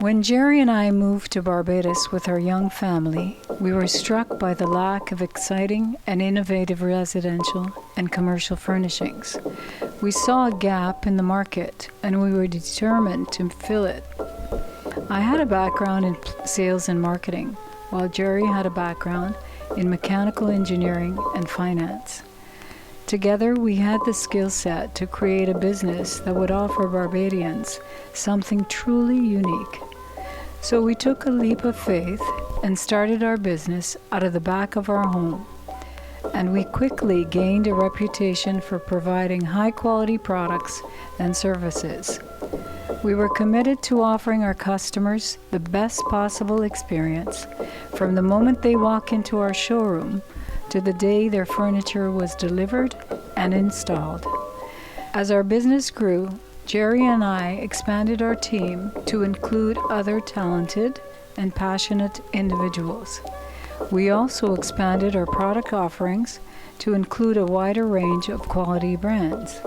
When Jerry and I moved to Barbados with our young family, we were struck by the lack of exciting and innovative residential and commercial furnishings. We saw a gap in the market, and we were determined to fill it. I had a background in sales and marketing, while Jerry had a background in mechanical engineering and finance. Together, we had the skill set to create a business that would offer Barbadians something truly unique. So we took a leap of faith and started our business out of the back of our home. And we quickly gained a reputation for providing high-quality products and services. We were committed to offering our customers the best possible experience from the moment they walk into our showroom to the day their furniture was delivered and installed. As our business grew, Jerry and I expanded our team to include other talented and passionate individuals. We also expanded our product offerings to include a wider range of quality brands.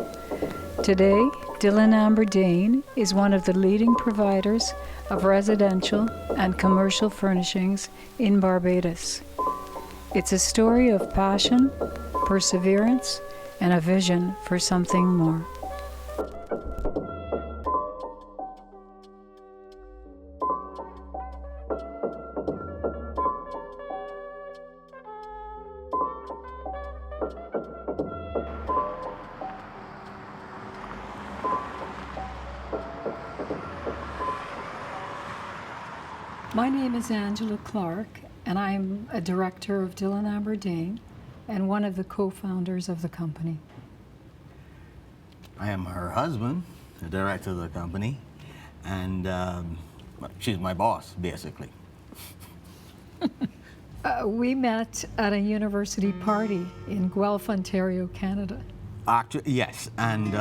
Today, Dillon Amber Dane is one of the leading providers of residential and commercial furnishings in Barbados. It's a story of passion, perseverance, and a vision for something more. My name is Angela Clark, and I'm a director of Dillon Amber Dane and one of the co-founders of the company. I am her husband, the director of the company, and she's my boss, basically. We met at a university party in Guelph, Ontario, Canada. Actually, yes, and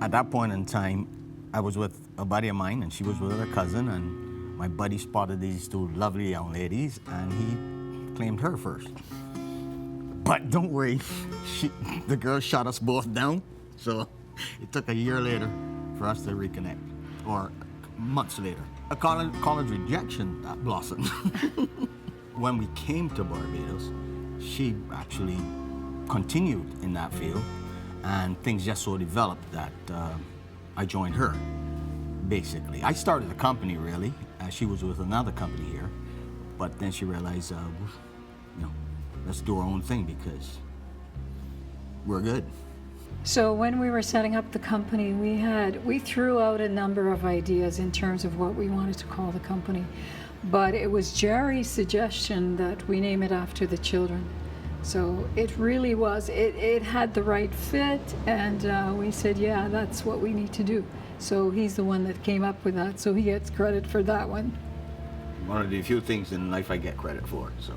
at that point in time, I was with a buddy of mine, and she was with her cousin, and my buddy spotted these two lovely young ladies, and he claimed her first. But don't worry, the girl shot us both down, so it took a year later for us to reconnect, or months later. A college rejection blossomed. When we came to Barbados, she actually continued in that field, and things just so developed that I joined her, basically. I started the company, really. She was with another company here, but then she realized, let's do our own thing because we're good. So when we were setting up the company, we threw out a number of ideas in terms of what we wanted to call the company, but it was Jerry's suggestion that we name it after the children. So it really was, it had the right fit, and we said, yeah, that's what we need to do. So he's the one that came up with that, so he gets credit for that one. One of the few things in life I get credit for, so.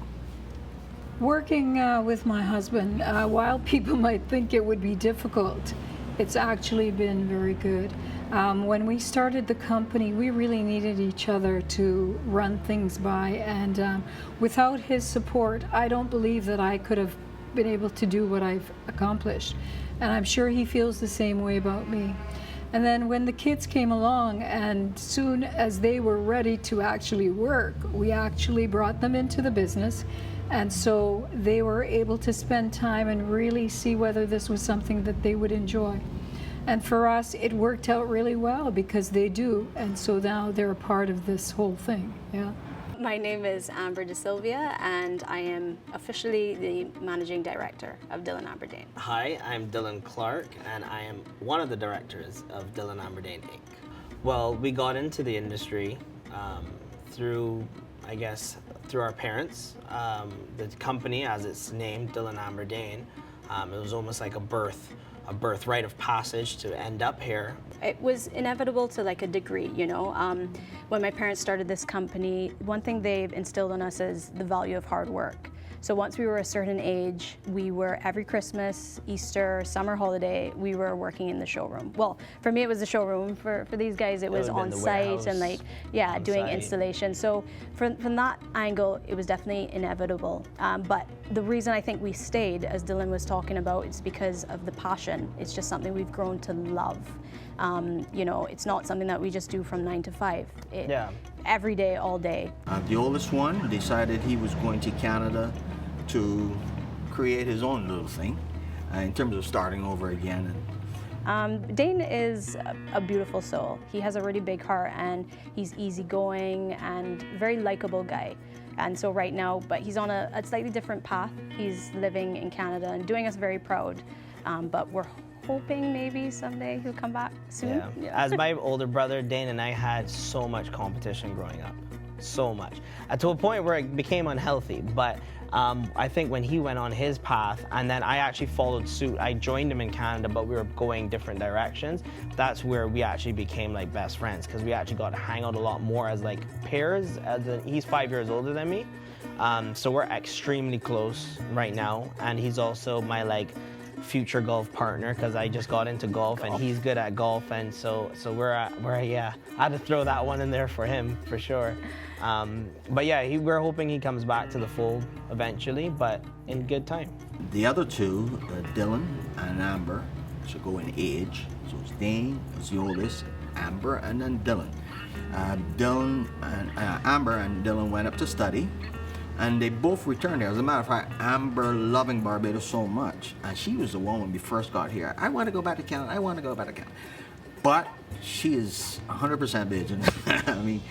Working with my husband, while people might think it would be difficult, it's actually been very good. When we started the company, we really needed each other to run things by, and without his support, I don't believe that I could have been able to do what I've accomplished. And I'm sure he feels the same way about me. And then when the kids came along, and soon as they were ready to actually work, we actually brought them into the business. And so they were able to spend time and really see whether this was something that they would enjoy. And for us, it worked out really well because they do. And so now they're a part of this whole thing, yeah. My name is Amber De Silvia, and I am officially the managing director of Dillon Amber Dane. Hi, I'm Dillon Clark, and I am one of the directors of Dillon Amber Dane, Inc. Well, we got into the industry through our parents. The company, as it's named, Dillon Amber Dane, it was almost like a birthright of passage to end up here. It was inevitable to like a degree, you know. When my parents started this company, one thing they've instilled in us is the value of hard work. So once we were a certain age, we were every Christmas, Easter, summer holiday, we were working in the showroom. Well, for me it was the showroom. For these guys it was on site and like, yeah, doing installation. So from that angle, it was definitely inevitable. But the reason I think we stayed, as Dillon was talking about, is because of the passion. It's just something we've grown to love. You know, it's not something that we just do from 9 to 5. every day, all day. The oldest one decided he was going to Canada to create his own little thing in terms of starting over again. Dane is a beautiful soul. He has a really big heart and he's easygoing and very likable guy. And so right now, but he's on a slightly different path. He's living in Canada and doing us very proud. But we're hoping maybe someday he'll come back soon. Yeah. As my older brother, Dane and I had so much competition growing up. So much. To a point where it became unhealthy. But I think when he went on his path, and then I actually followed suit. I joined him in Canada, but we were going different directions. That's where we actually became like best friends, because we actually got to hang out a lot more as like pairs. He's 5 years older than me, so we're extremely close right now. And he's also my like future golf partner, because I just got into golf and he's good at golf, and so we're yeah. I had to throw that one in there for him for sure. But yeah, we're hoping he comes back to the fold eventually, but in good time. The other two, Dillon and Amber, should go in age. So it's Dane, it's the oldest, Amber, and then Dillon. Amber and Dillon went up to study, and they both returned here. As a matter of fact, Amber loving Barbados so much, and she was the one when we first got here. I want to go back to Canada. I want to go back to Canada. But she is 100% Bajan. I mean,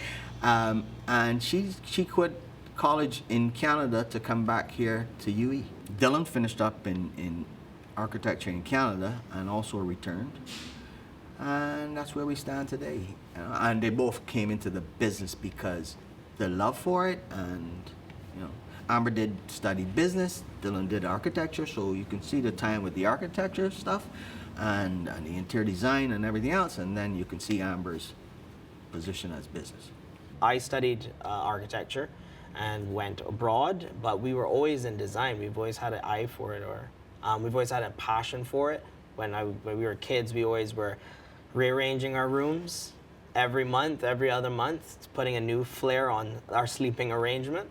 and she quit college in Canada to come back here to UE. Dillon finished up in architecture in Canada and also returned. And that's where we stand today. And they both came into the business because the love for it, and Amber did study business, Dillon did architecture, so you can see the time with the architecture stuff and the interior design and everything else, and then you can see Amber's position as business. I studied architecture and went abroad, but we were always in design. We've always had an eye for it, or we've always had a passion for it. When we were kids, we always were rearranging our rooms every month, every other month, putting a new flair on our sleeping arrangement.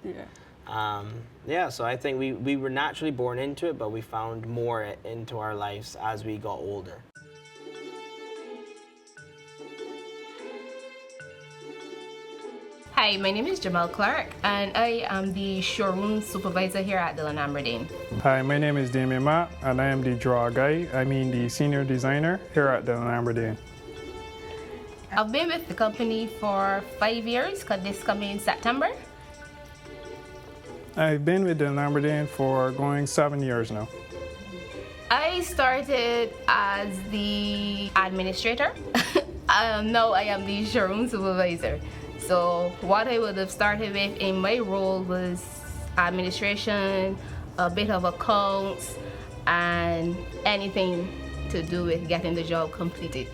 Yeah, so I think we were naturally born into it, but we found more into our lives as we got older. Hi, my name is Jamal Clark, and I am the showroom supervisor here at Dillon Amber Dane. Hi, my name is Damien Matt, and I am the the senior designer here at Dillon Amber Dane. I've been with the company for 5 years, because this coming in September. I've been with Dillon Amber Dane for going 7 years now. I started as the administrator. Now I am the showroom supervisor. So what I would have started with in my role was administration, a bit of accounts, and anything to do with getting the job completed.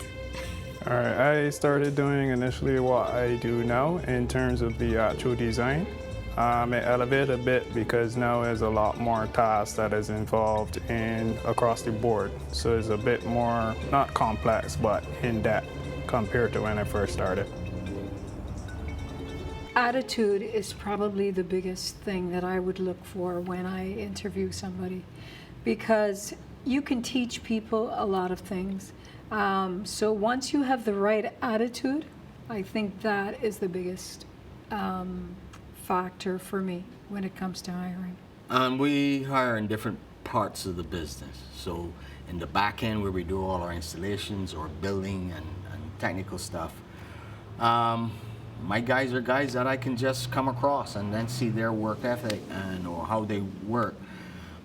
All right, I started doing initially what I do now in terms of the actual design. It elevated a bit because now there's a lot more tasks that is involved across the board. So it's a bit more, not complex, but in-depth compared to when I first started. Attitude is probably the biggest thing that I would look for when I interview somebody, because you can teach people a lot of things. So once you have the right attitude, I think that is the biggest factor for me when it comes to hiring. We hire in different parts of the business. So in the back end where we do all our installations or building and technical stuff, my guys are guys that I can just come across and then see their work ethic or how they work.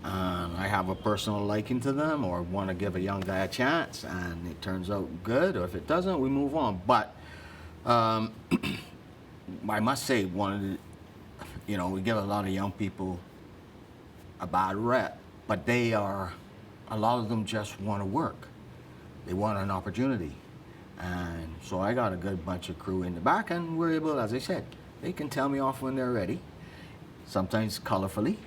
I have a personal liking to them, or want to give a young guy a chance, and it turns out good, or if it doesn't, we move on. But I must say, we give a lot of young people a bad rep, but a lot of them just want to work. They want an opportunity. And so I got a good bunch of crew in the back, and we're able, as I said, they can tell me off when they're ready, sometimes colorfully,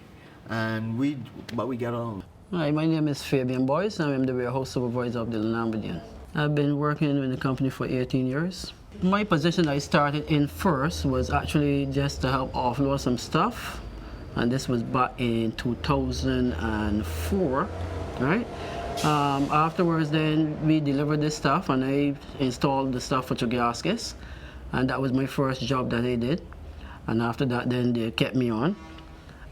but we get along. Hi, my name is Fabian Boyce. I am the warehouse supervisor of Dillon Amber Dane. I've been working in the company for 18 years. My position I started in first was actually just to help offload some stuff, and this was back in 2004, right? Afterwards then we delivered this stuff, and I installed the stuff for gaskets. and that was my first job that I did. And after that, then they kept me on.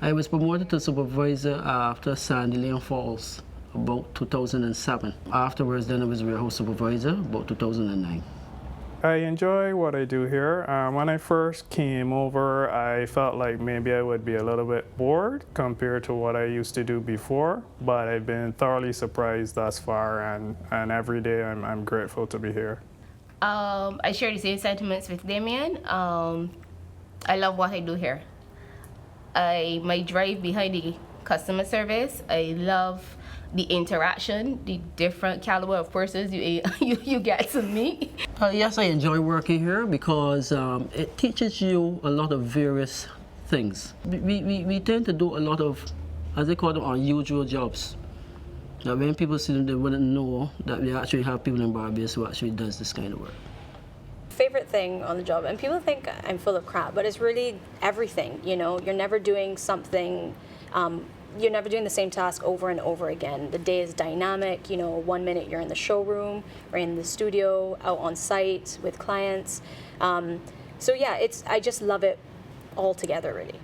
I was promoted to supervisor after Sandy Lane Falls, about 2007. Afterwards, then I was warehouse supervisor, about 2009. I enjoy what I do here. When I first came over, I felt like maybe I would be a little bit bored compared to what I used to do before, but I've been thoroughly surprised thus far, and every day I'm grateful to be here. I share the same sentiments with Damien. I love what I do here. My drive behind the customer service, I love the interaction, the different caliber of persons you get to meet. Yes, I enjoy working here because it teaches you a lot of various things. We tend to do a lot of, as they call them, unusual jobs. Now, when people see them, they wouldn't know that we actually have people in Barbados who actually does this kind of work. Favorite thing on the job, and people think I'm full of crap, but it's really everything. You know, you're never doing something. You're never doing the same task over and over again. The day is dynamic. You know, 1 minute you're in the showroom or in the studio, out on site with clients. So yeah, I just love it all together, really.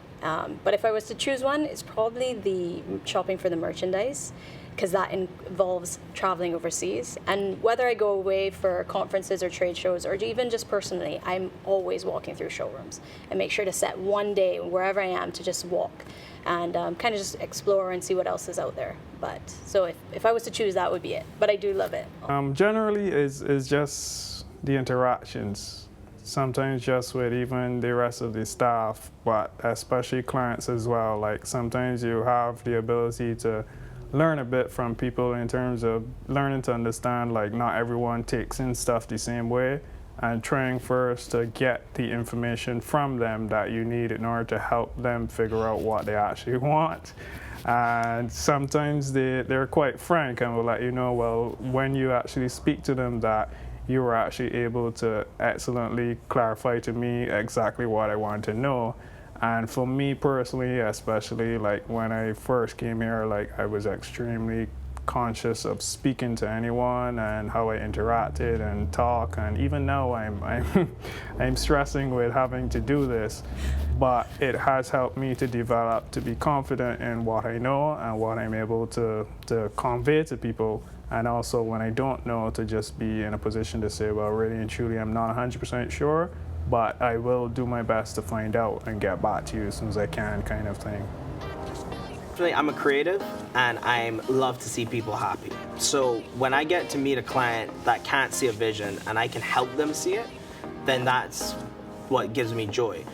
But if I was to choose one, it's probably the shopping for the merchandise, because that involves traveling overseas. And whether I go away for conferences or trade shows, or even just personally, I'm always walking through showrooms. I make sure to set one day wherever I am to just walk and kind of just explore and see what else is out there. But so if I was to choose, that would be it. But I do love it. Generally, is just the interactions. Sometimes just with even the rest of the staff, but especially clients as well. Like sometimes you have the ability to learn a bit from people in terms of learning to understand, like, not everyone takes in stuff the same way, and trying first to get the information from them that you need in order to help them figure out what they actually want. And sometimes they're quite frank and will let you know, well, when you actually speak to them, that you were actually able to excellently clarify to me exactly what I want to know. And for me personally, especially, like, when I first came here, like, I was extremely conscious of speaking to anyone and how I interacted and talk. And even now, I'm stressing with having to do this, but it has helped me to develop, to be confident in what I know and what I'm able to convey to people. And also, when I don't know, to just be in a position to say, well, really and truly, I'm not 100% sure, but I will do my best to find out and get back to you as soon as I can, kind of thing. I'm a creative, and I love to see people happy. So when I get to meet a client that can't see a vision and I can help them see it, then that's what gives me joy.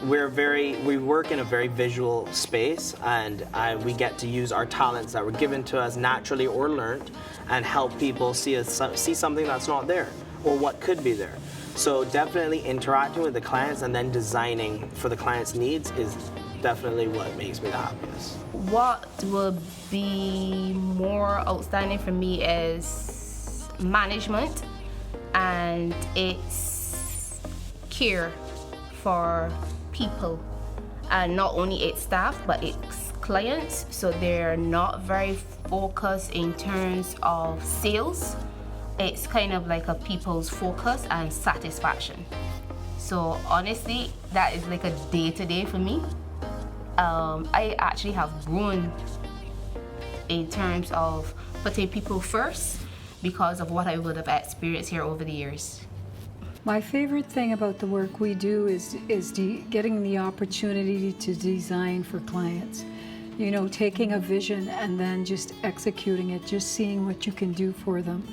We work in a very visual space, and we get to use our talents that were given to us naturally or learned and help people see something that's not there or what could be there. So definitely interacting with the clients and then designing for the client's needs is definitely what makes me the happiest. What would be more outstanding for me is management and its care for people, and not only its staff but its clients, so they're not very focused in terms of sales. It's kind of like a people's focus and satisfaction. So honestly, that is like a day-to-day for me. I actually have grown in terms of putting people first because of what I would have experienced here over the years. My favorite thing about the work we do is getting the opportunity to design for clients. You know, taking a vision and then just executing it, just seeing what you can do for them.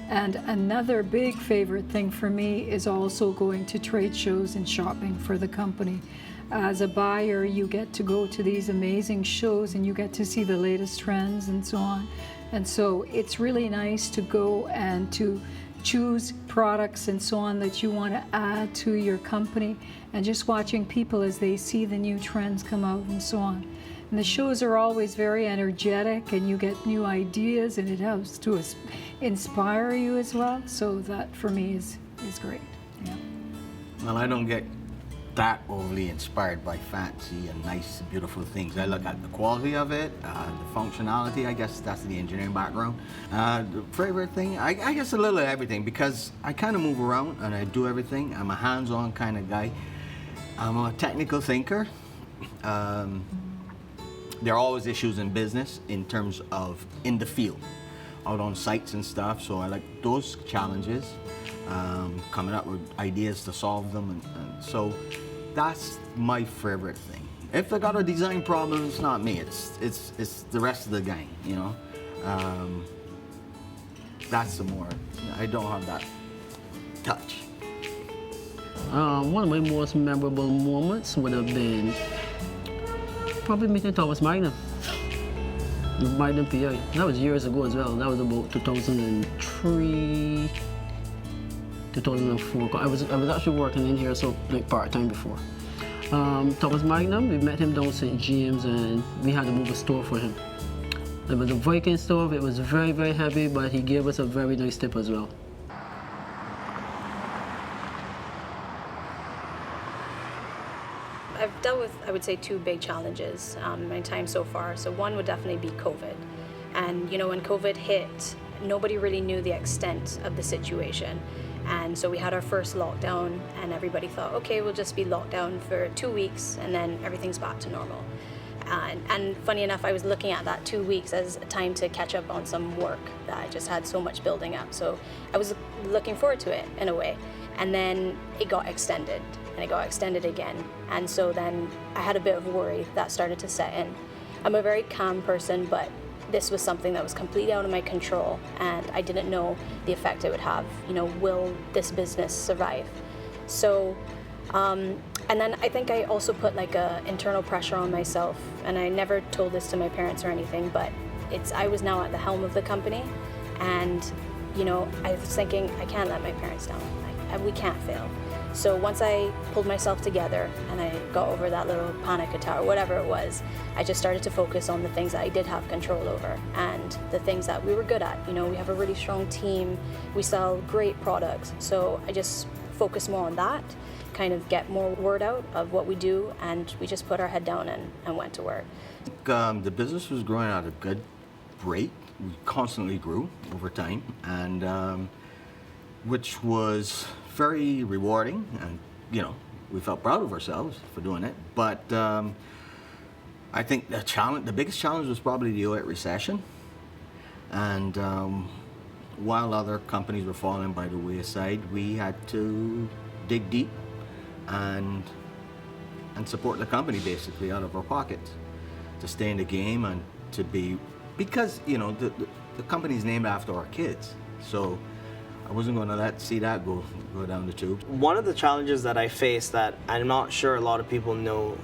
And another big favorite thing for me is also going to trade shows and shopping for the company. As a buyer, you get to go to these amazing shows and you get to see the latest trends and so on. And so it's really nice to go and to choose products and so on that you want to add to your company, and just watching people as they see the new trends come out and so on. And the shows are always very energetic and you get new ideas, and it helps to inspire you as well. So that for me is great. Yeah. Well, I don't get that overly inspired by fancy and nice, beautiful things. I look at the quality of it, the functionality. I guess that's the engineering background. The favorite thing, I guess a little of everything, because I kind of move around and I do everything. I'm a hands-on kind of guy. I'm a technical thinker. There are always issues in business in terms of in the field, out on sites and stuff. So I like those challenges. Coming up with ideas to solve them, and so that's my favorite thing. If I got a design problem, it's not me. It's the rest of the gang. You know, that's the more. I don't have that touch. One of my most memorable moments would have been probably meeting Thomas Magnum. Magnum PI. That was years ago as well. That was about 2003. 2004. I was actually working in here, so like part-time before. Thomas Magnum, we met him down St. James, and we had to move a store for him. It was a Viking stove. It was very, very heavy, but he gave us a very nice tip as well. I've dealt with, I would say, two big challenges in my time so far. So one would definitely be COVID. And you know, when COVID hit, nobody really knew the extent of the situation. And so we had our first lockdown, and everybody thought, okay, we'll just be locked down for 2 weeks and then everything's back to normal. And funny enough, I was looking at that 2 weeks as a time to catch up on some work that I just had so much building up. So I was looking forward to it in a way. And then it got extended, and it got extended again. And so then I had a bit of worry that started to set in. I'm a very calm person, but this was something that was completely out of my control, and I didn't know the effect it would have. You know, will this business survive? So, and then I think I also put like a internal pressure on myself, and I never told this to my parents or anything, but I was now at the helm of the company, and you know, I was thinking, I can't let my parents down. We can't fail. So once I pulled myself together and I got over that little panic attack or whatever it was, I just started to focus on the things that I did have control over and the things that we were good at. You know, we have a really strong team, we sell great products. So I just focused more on that, kind of get more word out of what we do, and we just put our head down and went to work. The business was growing at a good rate. We constantly grew over time, and which was very rewarding, and you know, we felt proud of ourselves for doing it. But I think the biggest challenge was probably the 2008 recession, and while other companies were falling by the wayside, we had to dig deep and support the company basically out of our pockets to stay in the game and to be, because you know, the company's named after our kids, so I wasn't going to see that go down the tube. One of the challenges that I face that I'm not sure a lot of people know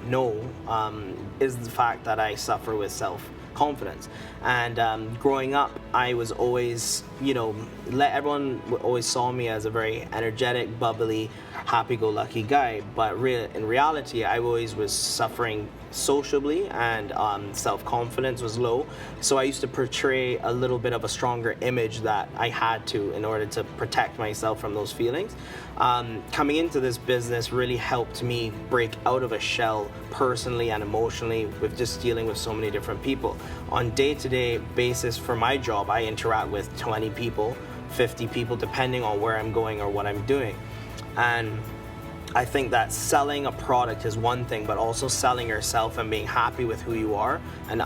is the fact that I suffer with self-confidence. And growing up, I was always, you know, everyone always saw me as a very energetic, bubbly, happy-go-lucky guy. But in reality, I always was suffering sociably, and self-confidence was low. So I used to portray a little bit of a stronger image that I had to in order to protect myself from those feelings. Coming into this business really helped me break out of a shell personally and emotionally with just dealing with so many different people. On day-to-day basis for my job, I interact with 20 people, 50 people, depending on where I'm going or what I'm doing. And I think that selling a product is one thing, but also selling yourself and being happy with who you are, and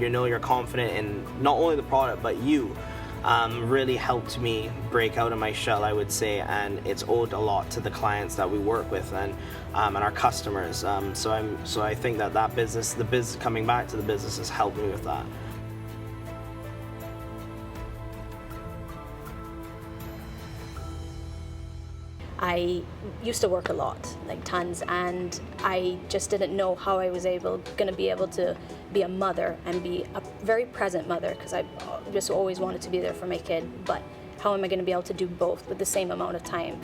you know, you're confident in not only the product but you, really helped me break out of my shell, I would say, and it's owed a lot to the clients that we work with and our customers. So I think that the business coming back to the business has helped me with that. I used to work a lot, like tons, and I just didn't know how I was going to be able to be a mother and be a very present mother, because I just always wanted to be there for my kid, but how am I going to be able to do both with the same amount of time?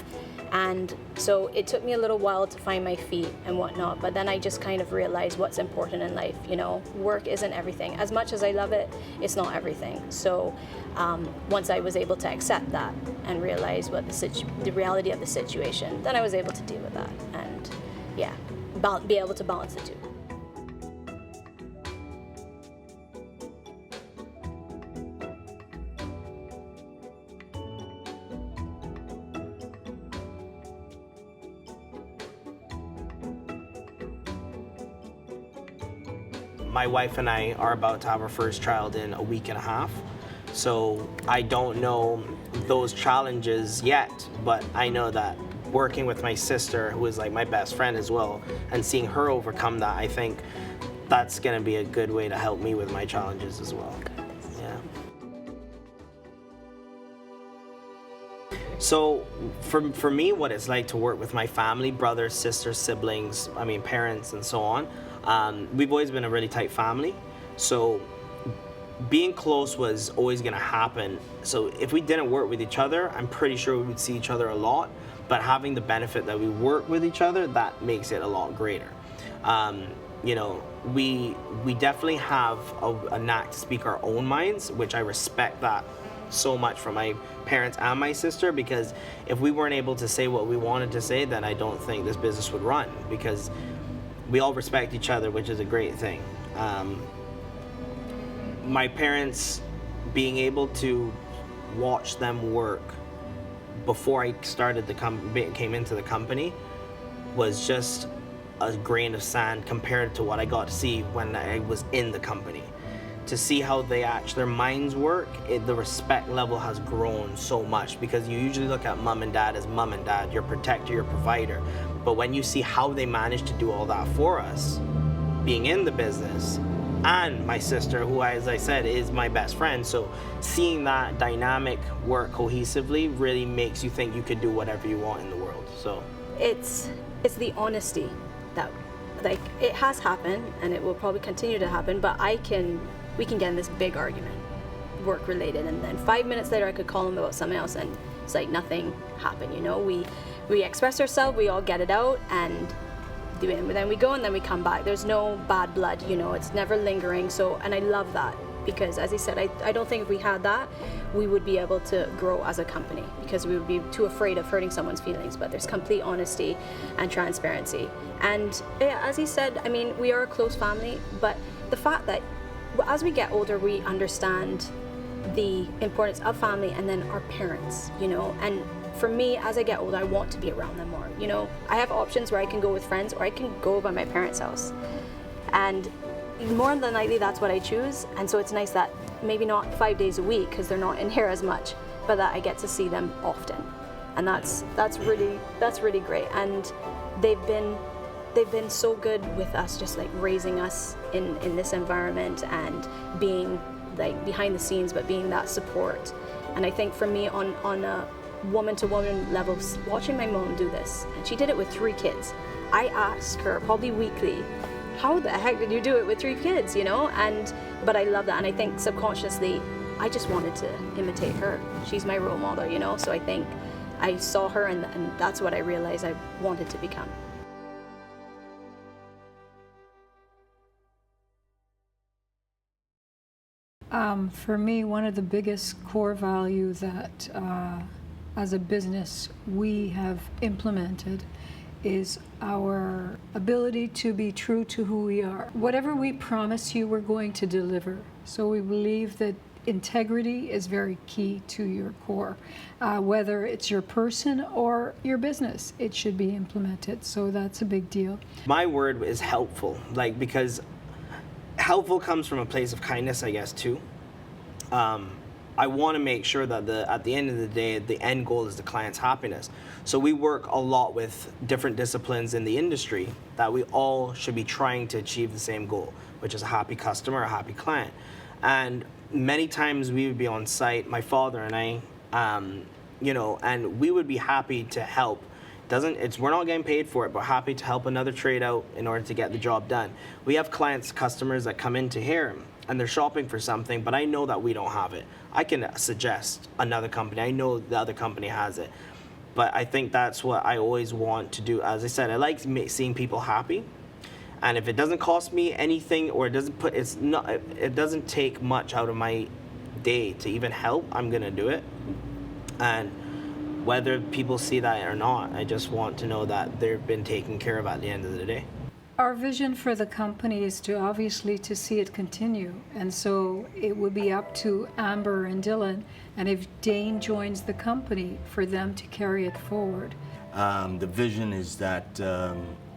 And so it took me a little while to find my feet and whatnot, but then I just kind of realized what's important in life. You know, work isn't everything. As much as I love it, it's not everything. So once I was able to accept that and realize what the reality of the situation, then I was able to deal with that. And yeah, be able to balance the two. My wife and I are about to have our first child in a week and a half. So I don't know those challenges yet, but I know that working with my sister, who is like my best friend as well, and seeing her overcome that, I think that's gonna be a good way to help me with my challenges as well. Yeah. So for me, what it's like to work with my family, brothers, sisters, siblings, I mean parents and so on, we've always been a really tight family. So being close was always gonna happen. So if we didn't work with each other, I'm pretty sure we would see each other a lot, but having the benefit that we work with each other, that makes it a lot greater. You know, we definitely have a knack to speak our own minds, which I respect that so much from my parents and my sister, because if we weren't able to say what we wanted to say, then I don't think this business would run, because we all respect each other, which is a great thing. My parents, being able to watch them work before I started came into the company was just a grain of sand compared to what I got to see when I was in the company. To see how their minds work, the respect level has grown so much, because you usually look at mom and dad as mom and dad, your protector, your provider. But when you see how they managed to do all that for us, being in the business, and my sister, who, as I said, is my best friend, so seeing that dynamic work cohesively really makes you think you could do whatever you want in the world. So It's the honesty that, like, it has happened and it will probably continue to happen, but we can get in this big argument, work related, and then 5 minutes later I could call him about something else and it's like nothing happened, you know? We express ourselves, we all get it out, and then we go and then we come back. There's no bad blood, you know, it's never lingering. So, and I love that, because as he said, I don't think if we had that, we would be able to grow as a company, because we would be too afraid of hurting someone's feelings. But there's complete honesty and transparency. And yeah, as he said, I mean, we are a close family, but the fact that as we get older, we understand the importance of family and then our parents, you know. And for me, as I get older, I want to be around them more, you know. I have options where I can go with friends or I can go by my parents' house. And more than likely, that's what I choose. And so it's nice that maybe not 5 days a week, because they're not in here as much, but that I get to see them often. And that's really great. And they've been so good with us, just like raising us in this environment and being like behind the scenes, but being that support. And I think for me, on a woman-to-woman level, watching my mom do this, and she did it with 3 kids. I ask her probably weekly, how the heck did you do it with 3 kids, you know? But I love that, and I think subconsciously, I just wanted to imitate her. She's my role model, you know? So I think I saw her, and that's what I realized I wanted to become. For me, one of the biggest core values that as a business we have implemented is our ability to be true to who we are. Whatever we promise you, we're going to deliver. So we believe that integrity is very key to your core. Whether it's your person or your business, it should be implemented. So that's a big deal. my word is helpful, like, because helpful comes from a place of kindness, I guess, too. I want to make sure that at the end of the day, the end goal is the client's happiness. So we work a lot with different disciplines in the industry that we all should be trying to achieve the same goal, which is a happy customer, a happy client. And many times we would be on site, my father and I, you know, and we would be happy to help. We're not getting paid for it, but happy to help another trade out in order to get the job done. We have customers that come into here and they're shopping for something, but I know that we don't have it. I can suggest another company. I know the other company has it. But I think that's what I always want to do. As I said, I like seeing people happy. And if it doesn't cost me anything, or it doesn't take much out of my day to even help, I'm gonna do it. And whether people see that or not, I just want to know that they've been taken care of at the end of the day. Our vision for the company is to obviously to see it continue, and so it would be up to Amber and Dillon, and if Dane joins the company, for them to carry it forward. The vision is that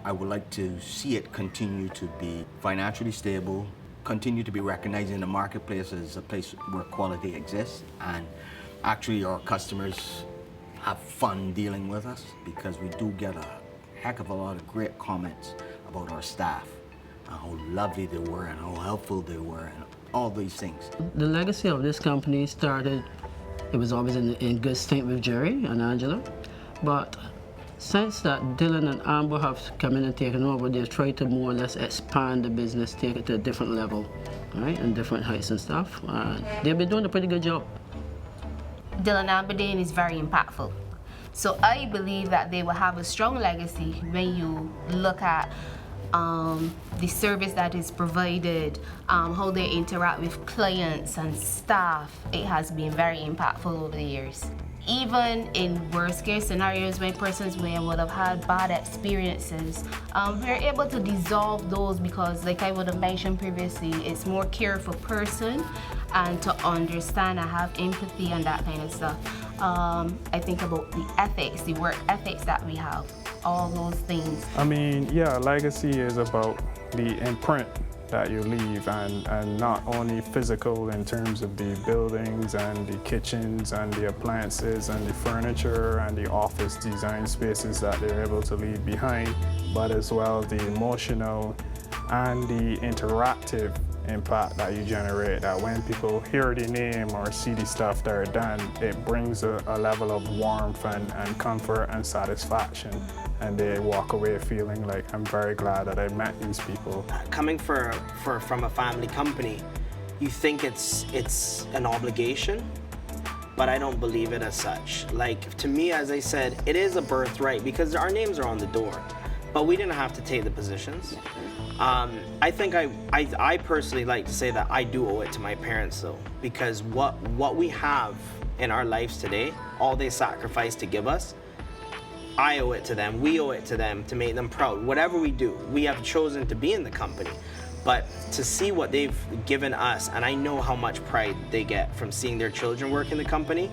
I would like to see it continue to be financially stable, continue to be recognized in the marketplace as a place where quality exists, and actually our customers have fun dealing with us, because we do get a heck of a lot of great comments about our staff, and how lovely they were and how helpful they were and all these things. The legacy of this company started, it was always in good state with Jerry and Angela, but since that Dillon and Amber have come in and taken over, they've tried to more or less expand the business, take it to a different level, right, and different heights and stuff. They've been doing a pretty good job. Dillon Amber Dane is very impactful. So I believe that they will have a strong legacy when you look at the service that is provided, how they interact with clients and staff. It has been very impactful over the years. Even in worst case scenarios when persons would have had bad experiences, we're able to dissolve those because, like I would have mentioned previously, it's more care for person and to understand and have empathy and that kind of stuff. I think about the ethics, the work ethics that we have, all those things. I mean, yeah, legacy is about the imprint that you leave, and not only physical in terms of the buildings and the kitchens and the appliances and the furniture and the office design spaces that they're able to leave behind, but as well the emotional and the interactive impact that you generate, that when people hear the name or see the stuff that are done, it brings a level of warmth and comfort and satisfaction, and they walk away feeling like, I'm very glad that I met these people. Coming from a family company, you think it's an obligation, but I don't believe it as such. Like, to me, as I said, it is a birthright because our names are on the door, but we didn't have to take the positions. I think I personally like to say that I do owe it to my parents, though, because what we have in our lives today, all they sacrificed to give us, I owe it to them, we owe it to them to make them proud. Whatever we do, we have chosen to be in the company, but to see what they've given us, and I know how much pride they get from seeing their children work in the company.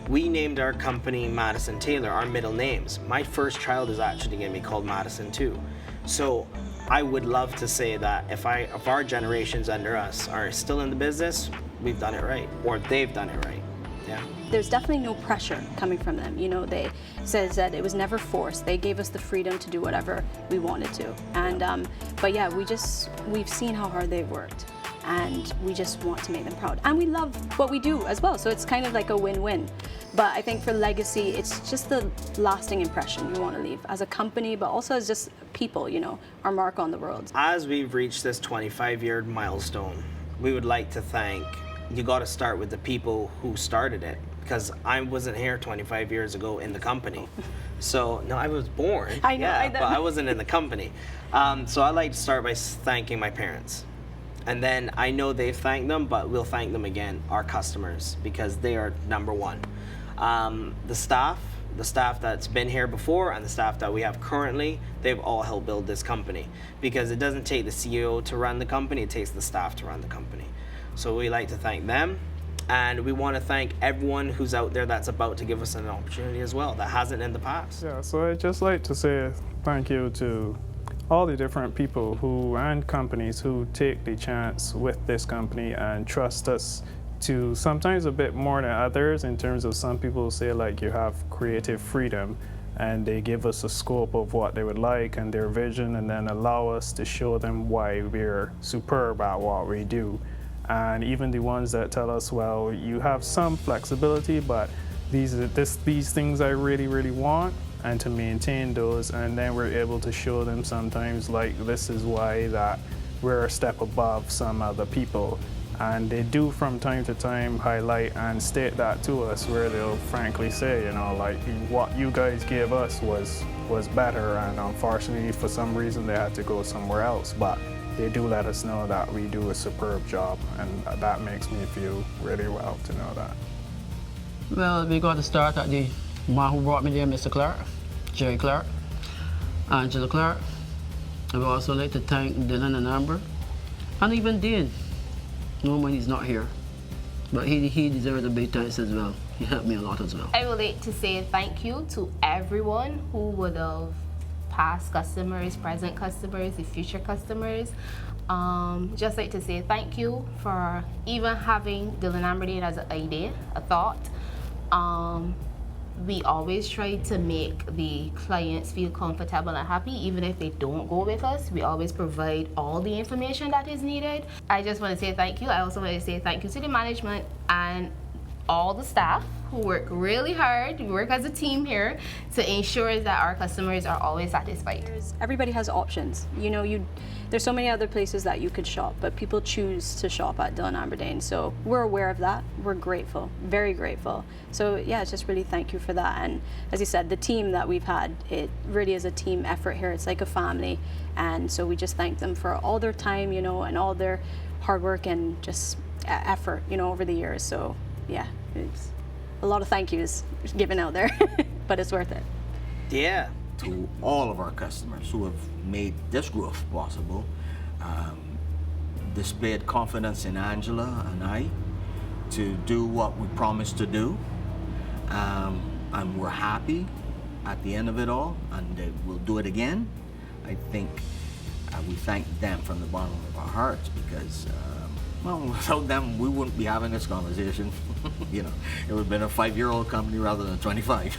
We named our company Madison Taylor, our middle names. My first child is actually going to be called Madison too. So I would love to say that if our generations under us are still in the business, we've done it right, or they've done it right. Yeah. There's definitely no pressure coming from them. You know, they says that it was never forced. They gave us the freedom to do whatever we wanted to. And but yeah, we've seen how hard they've worked, and we just want to make them proud. And we love what we do as well. So it's kind of like a win-win. But I think for legacy, it's just the lasting impression you want to leave as a company, but also as just people, you know, our mark on the world. As we've reached this 25-year milestone, we would like to thank, you got to start with the people who started it, because I wasn't here 25 years ago in the company. So, no, I was born. I know, yeah, I know. but I wasn't in the company. So I'd like to start by thanking my parents. And then I know they've thanked them, but we'll thank them again, our customers, because they are number one. The staff that's been here before and the staff that we have currently, they've all helped build this company, because it doesn't take the CEO to run the company, it takes the staff to run the company. So we like to thank them, and we want to thank everyone who's out there that's about to give us an opportunity as well, that hasn't in the past. Yeah, so I'd just like to say thank you to all the different people and companies who take the chance with this company and trust us to sometimes a bit more than others, in terms of some people say like you have creative freedom, and they give us a scope of what they would like and their vision, and then allow us to show them why we're superb at what we do. And even the ones that tell us, well, you have some flexibility, but these things I really, really want, and to maintain those, and then we're able to show them sometimes like this is why that we're a step above some other people. And they do from time to time highlight and state that to us, where they'll frankly say, you know, like, what you guys gave us was better, and unfortunately for some reason they had to go somewhere else, but they do let us know that we do a superb job, and that makes me feel really well to know that. Well, we got to start at the man who brought me there, Mr. Clark, Jerry Clark, Angela Clark. I would also like to thank Dillon and Amber, and even Dean. No when he's not here, but he deserves a big thanks as well. He helped me a lot as well. I would like to say thank you to everyone who would have past customers, present customers, the future customers. Just like to say thank you for even having Dillon Amber Dane as an idea, a thought. We always try to make the clients feel comfortable and happy, even if they don't go with us. We always provide all the information that is needed. I just want to say thank you. I also want to say thank you to the management and all the staff who work really hard. We work as a team here to ensure that our customers are always satisfied. Everybody has options. You know, there's so many other places that you could shop, but people choose to shop at Dillon Amber Dane. So we're aware of that. We're grateful, very grateful. So yeah, it's just really thank you for that. And as you said, the team that we've had, it really is a team effort here. It's like a family. And so we just thank them for all their time, you know, and all their hard work and just effort, you know, over the years. So yeah, it's a lot of thank yous given out there, but it's worth it. Yeah. To all of our customers who have made this growth possible, displayed confidence in Angela and I to do what we promised to do, and we're happy at the end of it all, and we'll do it again. I think we thank them from the bottom of our hearts because well, without them, we wouldn't be having this conversation. You know, it would have been a 5-year-old company rather than 25.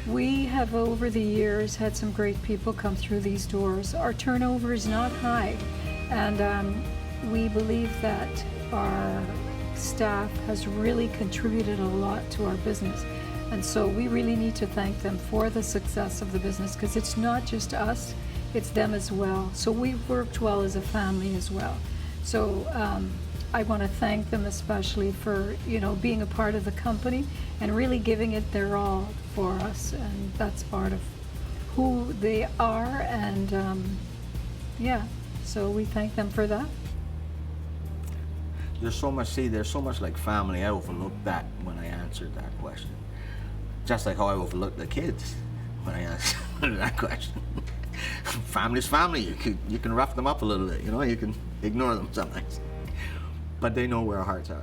We have over the years had some great people come through these doors. Our turnover is not high, and we believe that our staff has really contributed a lot to our business. And so we really need to thank them for the success of the business, because it's not just us, it's them as well. So we've worked well as a family as well. So I want to thank them especially for, you know, being a part of the company and really giving it their all for us, and that's part of who they are, and yeah, so we thank them for that. There's so much like family. I overlooked that when I answered that question. Just like how I overlooked the kids when I answered that question. Family's family. You can rough them up a little bit, you know, you can ignore them sometimes. But they know where our hearts are.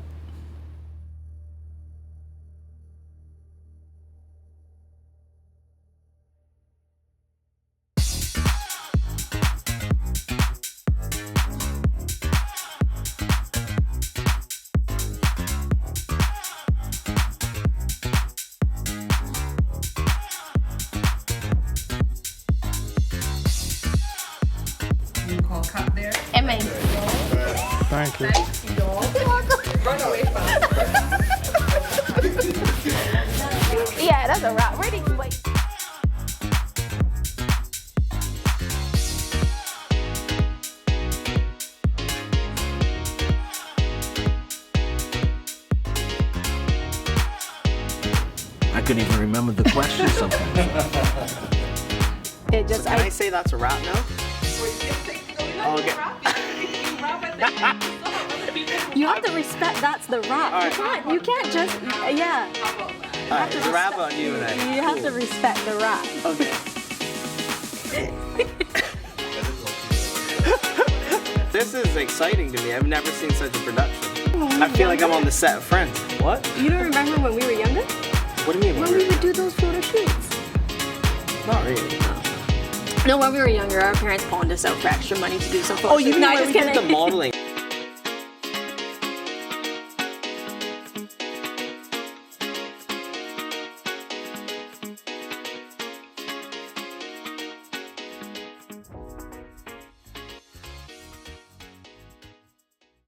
Amen. Thank you. Thanks, y'all. Run away from Yeah, that's a wrap. Where did you wait? I couldn't even remember the question sometimes. It just, So can I say that's a wrap now? Okay. you have to respect that's the wrap. All right. You can't just, yeah. All right, it's a wrap on you and I. You have to respect the wrap. Okay. This is exciting to me. I've never seen such a production. I feel like I'm on the set of Friends. What? You don't remember when we were younger? What do you mean? When we would do those photo shoots? Not really. No, when we were younger, our parents pawned us out for extra money to do some photo Oh, you shoots. mean No, when just we did kidding. the modeling?